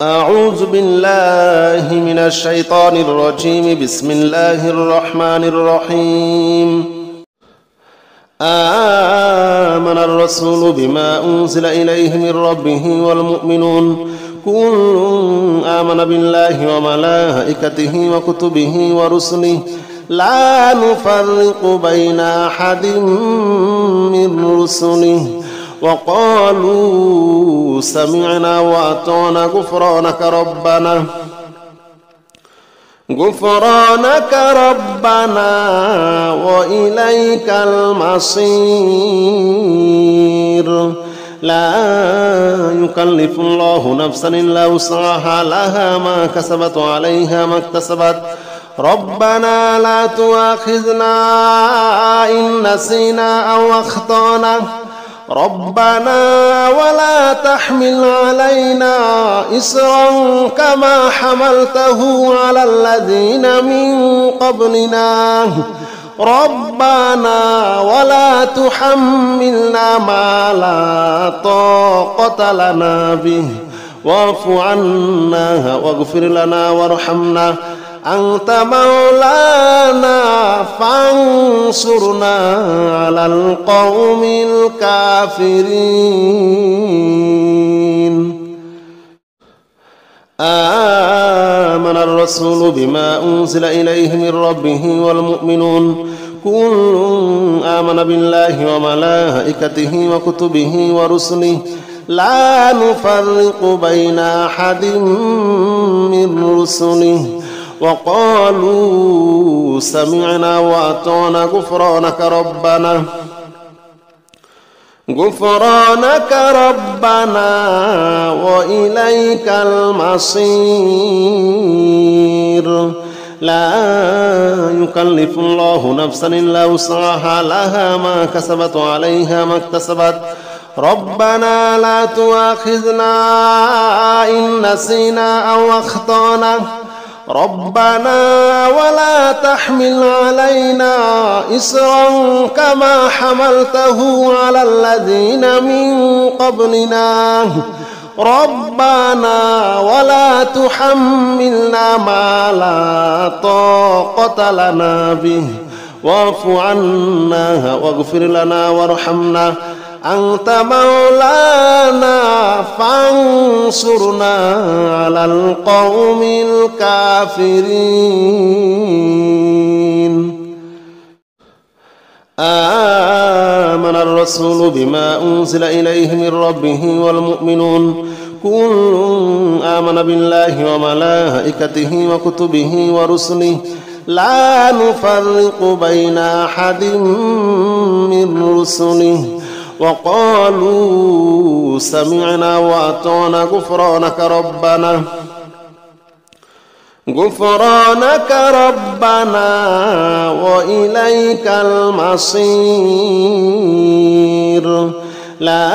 أعوذ بالله من الشيطان الرجيم. بسم الله الرحمن الرحيم. آمن الرسول بما أنزل إليه من ربه والمؤمنون كل آمن بالله وملائكته وكتبه ورسله لا نفرق بين أحد من رسله وقالوا سمعنا وأطعنا غفرانك ربنا وإليك المصير. لا يكلف الله نفسا إلا وسعها لها ما كسبت وعليها ما اكتسبت. ربنا لا تؤاخذنا إن نسينا أو أخطأنا ربنا ولا تحمل علينا إصرا كما حملته على الذين من قبلنا ربنا ولا تحملنا ما لا طاقة لنا به واعف عنا واغفر لنا وارحمنا أنت مولانا فانصرنا على القوم الكافرين. آمن الرسول بما أنزل إليه من ربه والمؤمنون كل آمن بالله وملائكته وكتبه ورسله لا نفرق بين أحد من رسله وقالوا سمعنا وأطعنا غفرانك ربنا وإليك المصير. لا يكلف الله نفسا إلا وسعها لها ما كسبت وعليها ما اكتسبت. ربنا لا تؤاخذنا إن نسينا أو أخطأنا ربنا ولا تحمل علينا إصرا كما حملته على الذين من قبلنا ربنا ولا تحملنا ما لا طاقة لنا به واعف عنا واغفر لنا وارحمنا أنت مولانا فانصرنا على القوم الكافرين. آمن الرسول بما أنزل إليه من ربه والمؤمنون كل آمن بالله وملائكته وكتبه ورسله لا نفرق بين أحد من رسله وقالوا سمعنا وأطعنا غفرانك ربنا وإليك المصير. لا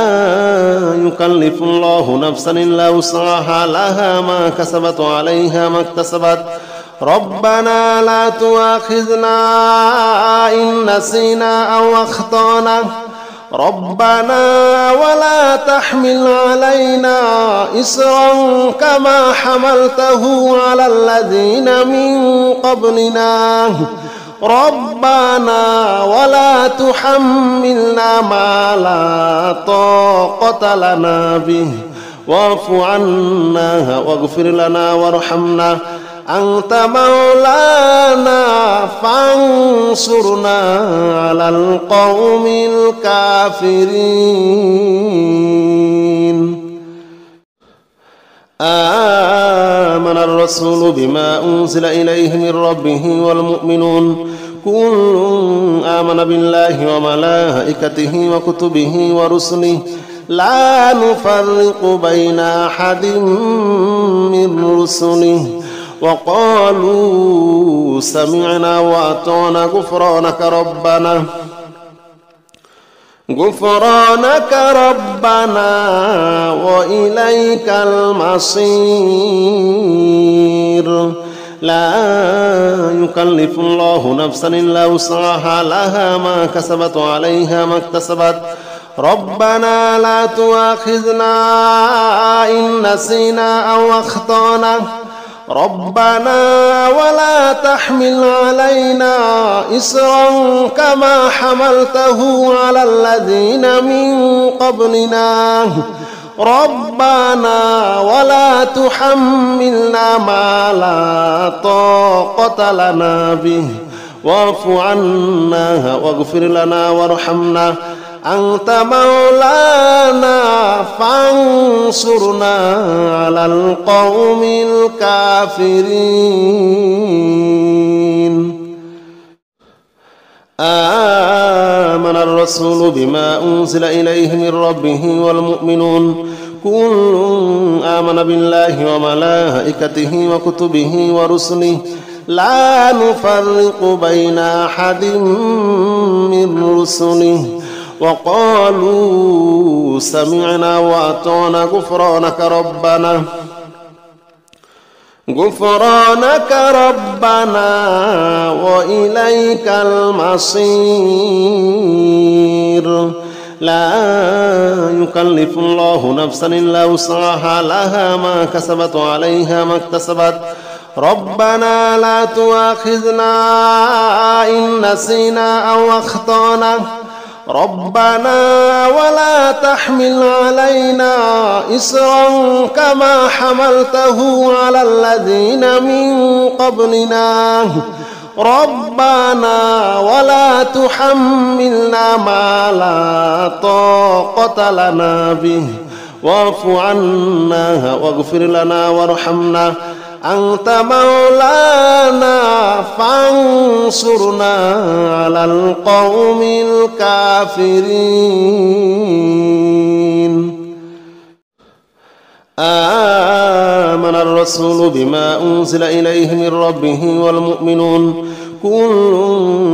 يكلف الله نفسا إلا وسعها لها ما كسبت وعليها ما اكتسبت. ربنا لا تؤاخذنا إن نسينا أو أخطأنا ربنا ولا تحمل علينا إصرا كما حملته على الذين من قبلنا ربنا ولا تحملنا ما لا طاقة لنا به واعف عنا واغفر لنا وارحمنا أنت مولانا فانصرنا على القوم الكافرين. آمن الرسول بما أنزل إليه من ربه والمؤمنون كل آمن بالله وملائكته وكتبه ورسله لا نفرق بين أحد من رسله وقالوا سمعنا وأطعنا غفرانك ربنا وإليك المصير. لا يكلف الله نفسا إلا وسعها لها ما كسبت وعليها ما اكتسبت. ربنا لا تؤاخذنا إن نسينا أو أخطأنا ربنا ولا تحمل علينا إصرا كما حملته على الذين من قبلنا ربنا ولا تحملنا ما لا طاقة لنا به واعف عنا واغفر لنا وارحمنا أنت مولانا فانصرنا على القوم الكافرين. آمن الرسول بما أنزل إليه من ربه والمؤمنون كل آمن بالله وملائكته وكتبه ورسله لا نفرق بين أحد من رسله وقالوا سمعنا وأطعنا غفرانك ربنا وإليك المصير. لا يكلف الله نفسا إلا وسعها لها ما كسبت وعليها ما اكتسبت ربنا لا تؤاخذنا إن نسينا أو أخطأنا ربنا ولا تحمل علينا إصرا كما حملته على الذين من قبلنا ربنا ولا تحملنا ما لا طاقة لنا به واعف عنا واغفر لنا وارحمنا أنت مولانا فانصرنا على القوم الكافرين. آمن الرسول بما أنزل إليه من ربه والمؤمنون كل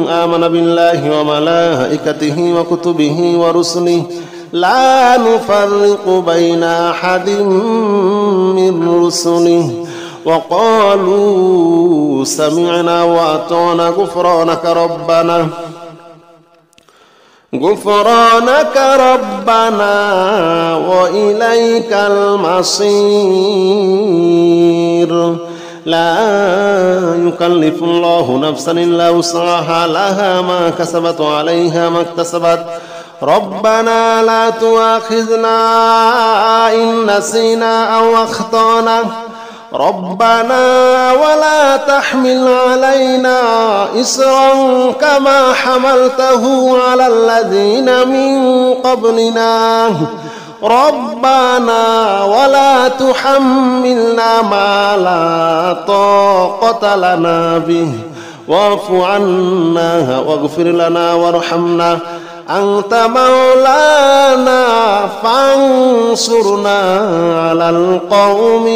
آمن بالله وملائكته وكتبه ورسله لا نفرق بين أحد من رسله وقالوا سمعنا وأطعنا غفرانك ربنا وإليك المصير. لا يكلف الله نفسا إلا وسعها لها ما كسبت وعليها ما اكتسبت ربنا لا تؤاخذنا إن نسينا أو أخطأنا ربنا ولا تحمل علينا إصرا كما حملته على الذين من قبلنا ربنا ولا تحملنا ما لا طاقة لنا به واعف عنا واغفر لنا وارحمنا أنت مولانا فانصرنا على القوم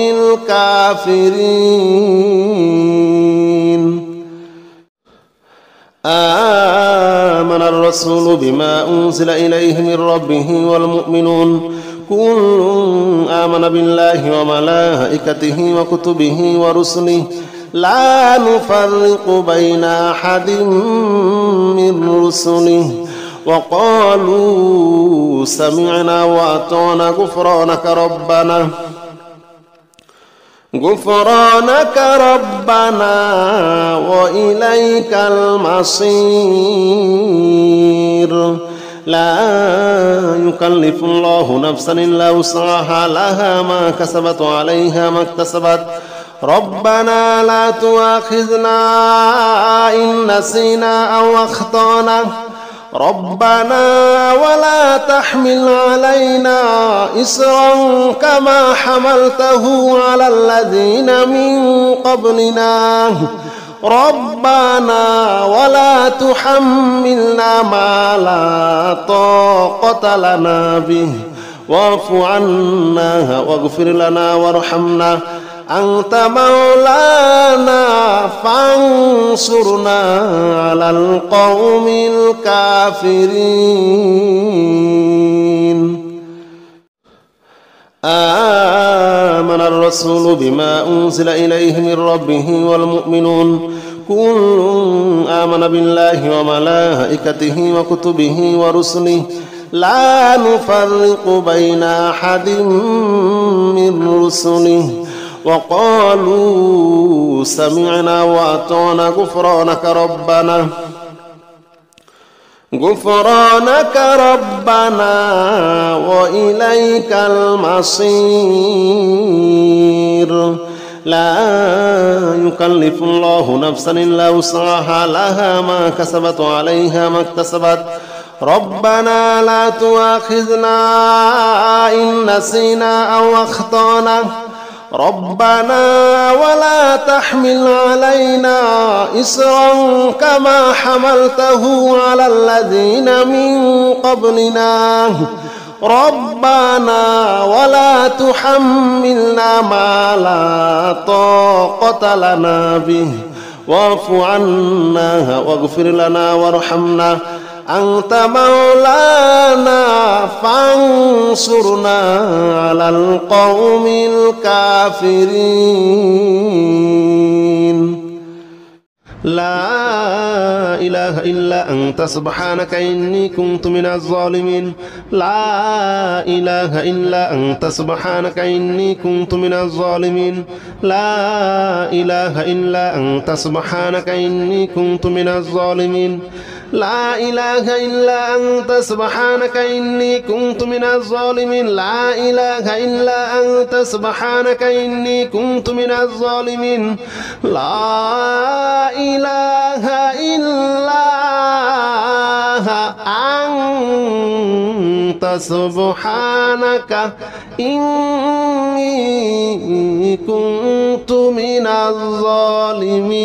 الكافرين. آمن الرسول بما أنزل إليه من ربه والمؤمنون كل آمن بالله وملائكته وكتبه ورسله لا نفرق بين أحد من رسله وقالوا سمعنا وأطعنا غفرانك ربنا وإليك المصير. لا يكلف الله نفسا إلا وسعها لها ما كسبت وعليها ما اكتسبت ربنا لا تؤاخذنا إن نسينا أو أخطأنا ربنا ولا تحمل علينا إصرا كما حملته على الذين من قبلنا ربنا ولا تحملنا ما لا طاقة لنا به واعف عنا واغفر لنا وارحمنا أنت مولانا فانصرنا على القوم الكافرين. آمن الرسول بما أنزل إليه من ربه والمؤمنون كل آمن بالله وملائكته وكتبه ورسله لا نفرق بين أحد من رسله وقالوا سمعنا وأطعنا غفرانك ربنا وإليك المصير. لا يكلف الله نفسا إلا وسعها لها ما كسبت وعليها ما اكتسبت ربنا لا تؤاخذنا إن نسينا أو أخطأنا ربنا ولا تحمل علينا إصرا كما حملته على الذين من قبلنا ربنا ولا تحملنا ما لا طاقة لنا به واعف عنا واغفر لنا وارحمنا أنت مولانا فانصرنا على القوم الكافرين. لا إله إلا أنت سبحانك إني كنت من الظالمين. لا إله إلا أنت سبحانك إني كنت من الظالمين. لا إله إلا أنت سبحانك إني كنت من الظالمين. لا إله إلا أنت سبحانك إني كنت من الظالمين. لا إله إلا أنت سبحانك إني كنت من الظالمين. لا إله إلا أنت سبحانك إني كنت من الظالمين.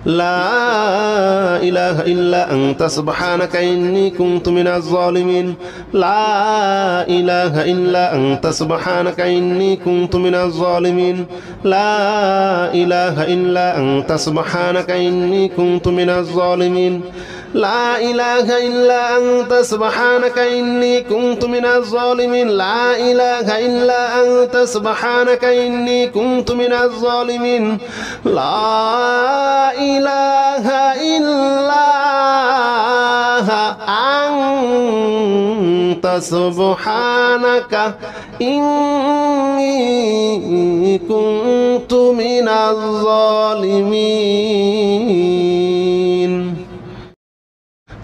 لا إله إلا أنت سبحانك إني كنت من الظالمين. لا إله إلا أنت سبحانك إني كنت من الظالمين. لا إله إلا أنت سبحانك إني كنت من الظالمين. لا إله إلا أنت سبحانك إني كنت من الظالمين. لا إله إلا أنت سبحانك إني كنت من الظالمين. لا إله إلا أنت سبحانك إني كنت من الظالمين.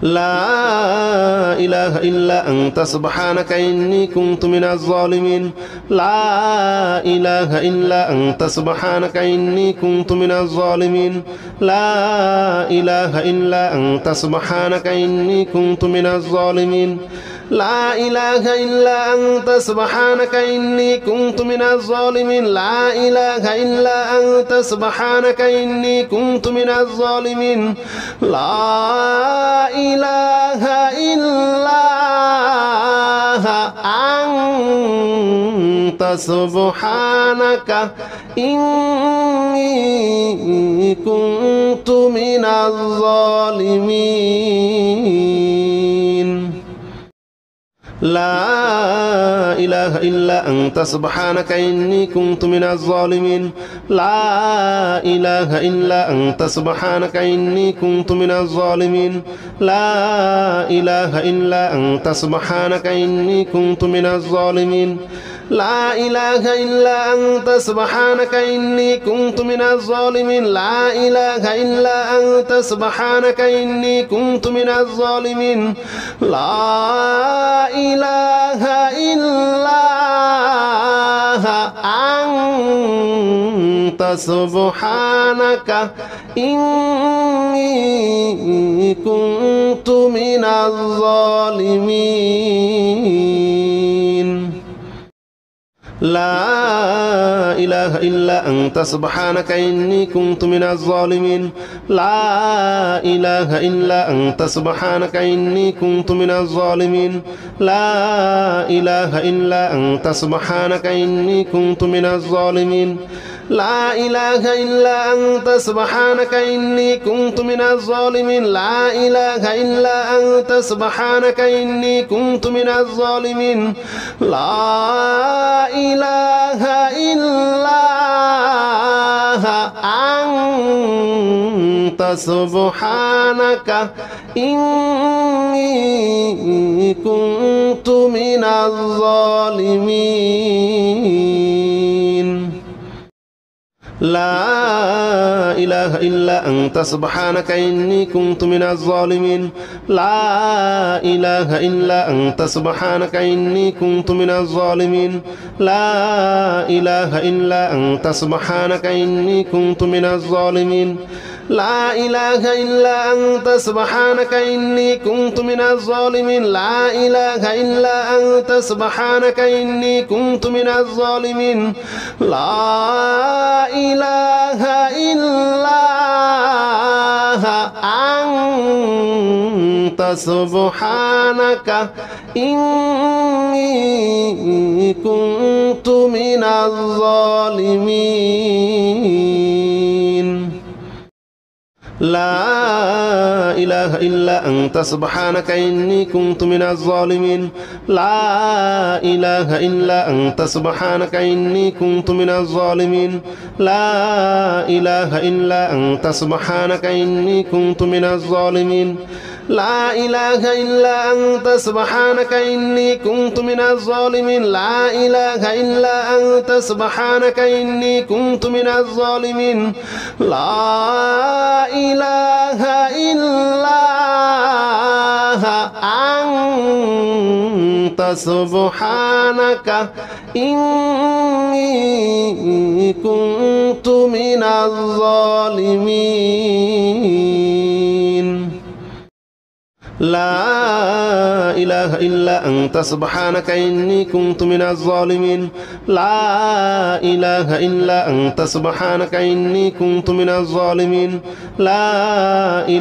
لا إله إلا أنت سبحانك إني كنت من الظالمين. لا إله إلا أنت سبحانك إني كنت من الظالمين. لا إله إلا أنت سبحانك إني كنت من الظالمين. لا إله إلا أنت سبحانك إني كنت من الظالمين. لا إله إلا أنت سبحانك إني كنت من الظالمين. لا إله إلا أنت سبحانك إني كنت من الظالمين. لا إله إلا أنت سبحانك إني كنت من الظالمين. لا إله إلا أنت سبحانك إني كنت من الظالمين. لا إله إلا أنت سبحانك إني كنت من الظالمين. لا إله إلا أنت سبحانك إني كنت من الظالمين. لا إله إلا أنت سبحانك إني كنت من الظالمين. لا إله إلا أنت سبحانك إني كنت من الظالمين. لا إله إلا أنت سبحانك إني كنت من الظالمين. لا إله إلا أنت سبحانك إني كنت من الظالمين. لا إله إلا أنت سبحانك إني كنت من الظالمين. لا إله إلا أنت سبحانك إني كنت من الظالمين. لا إله إلا أنت سبحانك إني كنت من الظالمين. لا إله إلا أنت سبحانك إني كنت من الظالمين لا إله إلا أنت سبحانك إني كنت من الظالمين لا إله إلا أنت سبحانك إني كنت من الظالمين لا إله إلا أنت سبحانك إني كنت من الظالمين لا إله إلا أنت سبحانك إني كنت من الظالمين لا إله إلا أنت سبحانك إني كنت من الظالمين لا إله إلا أنت سبحانك إني كنت من الظالمين لا إله إلا أنت سبحانك إني كنت من الظالمين لا إله إلا أنت سبحانك إني كنت من الظالمين لا إله إلا أنت سبحانك إني كنت من الظالمين لا إله إلا أنت سبحانك إني كنت من الظالمين لا إله إلا أنت سبحانك إني كنت من الظالمين لا إله إلا أنت سبحانك إني كنت من الظالمين لا إله إلا أنت سبحانك إني كنت من الظالمين لا إله إلا أنت سبحانك إني كنت من الظالمين لا إله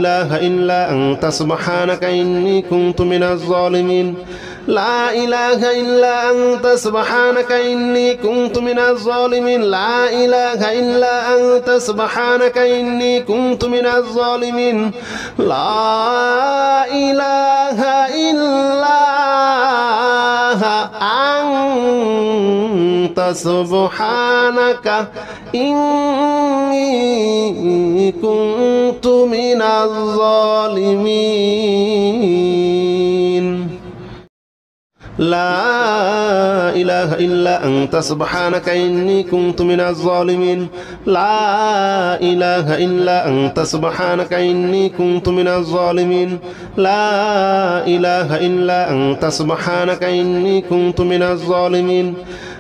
إلا أنت سبحانك إني كنت من الظالمين لا إله إلا أنت سبحانك إني كنت من الظالمين لا إله إلا أنت سبحانك إني كنت من الظالمين لا إله إلا أنت سبحانك إني كنت من الظالمين لا إله إلا أنت سبحانك إني كنت من الظالمين لا إله إلا أنت سبحانك إني كنت من الظالمين لا إله إلا أنت سبحانك إني كنت من الظالمين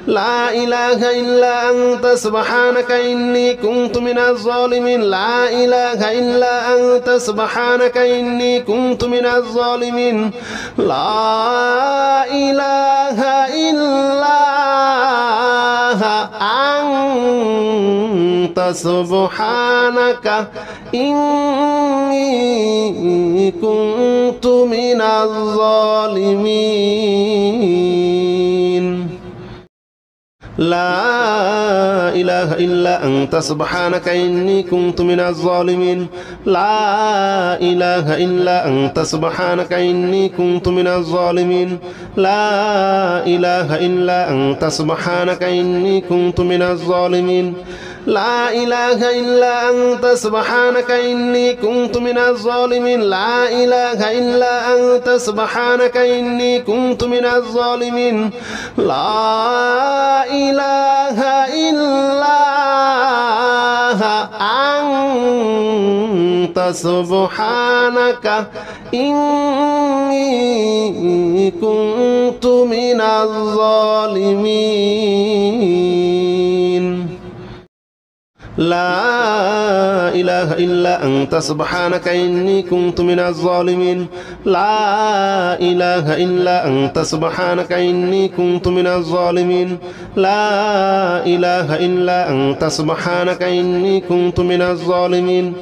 لا إله إلا أنت سبحانك إني كنت من الظالمين لا إله إلا أنت سبحانك إني كنت من الظالمين لا إله إلا أنت سبحانك إني كنت من الظالمين لا إله إلا أنت سبحانك إني كنت من الظالمين لا إله إلا أنت سبحانك إني كنت من الظالمين لا إله إلا أنت سبحانك إني كنت من الظالمين لا إله إلا أنت سبحانك إني كنت من الظالمين لا إله إلا أنت سبحانك إني كنت من الظالمين لا إله إلا أنت سبحانك إني كنت من الظالمين لا إله إلا أنت سبحانك إني كنت من الظالمين لا إله إلا أنت سبحانك إني كنت من الظالمين لا إله إلا أنت سبحانك إني كنت من الظالمين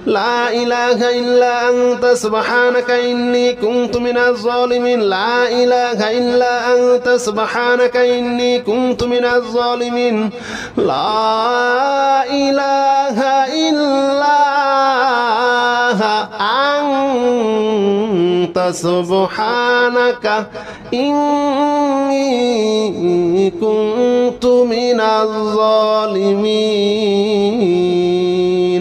لا إله إلا أنت سبحانك إني كنت من الظالمين لا إله إلا أنت سبحانك إني كنت من الظالمين لا إله إلا أنت سبحانك إني كنت من الظالمين